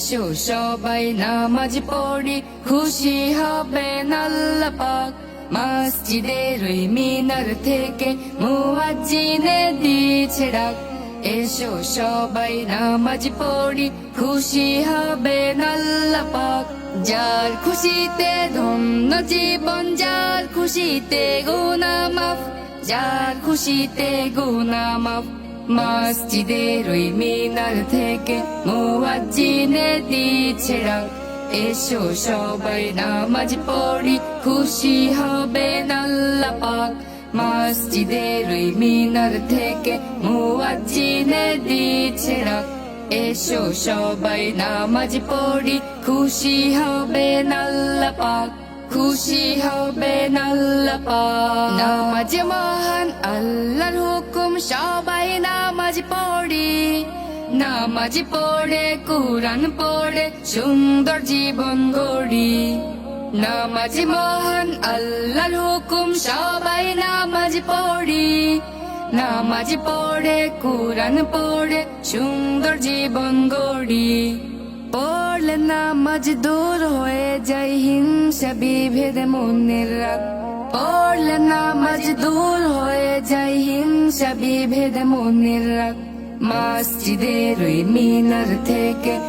এসো সবাই নামাজ পড়ি, খুশি হবেন আল্লাহ পাক। মসজিদের ওই মিনার থেকে মুয়াজ্জিনে দিচ্ছে ডাক। এসো সবাই নামাজ পড়ি, খুশি হবেন আল্লাহ পাক। যার খুশিতে ধন্য জীবন, যার খুশিতে গুনাহ মাফ, যার খুশিতে গুনাহ মাফ। মসজিদের ওই মিনার থেকে মুয়াজ্জিনে দিচ্ছে ডাক। এসো সবাই নামাজ পড়ি, খুশি হবেন আল্লাহ পাক। মসজিদের ওই মিনার থেকে মুয়াজ্জিনে দিচ্ছে ডাক। এসো সবাই নামাজ পড়ি, খুশি হবেন আল্লাহ পাক, খুশি হবেন আল্লাহ পাক। নামাজ মহান আল্লাহর হুকুম, সবাই নামাজ পড়ি। নামাজ পড়ে কুরআন পড়ে সুন্দর জীবন গড়ি। নামাজ মহান আল্লাহর হুকুম, সবাই নামাজ পড়ি। নামাজ পড়ে কুরআন পড়ে সুন্দর জীবন গড়ি। পড়লে নামাজ দূর হয়ে যায় হিংসা বিভেদ মনের রাগ। পড়লে নামাজ দূর হয়ে যায় হিংসা বিভেদ মনের রাগ। মসজিদের ওই মিনার থেকে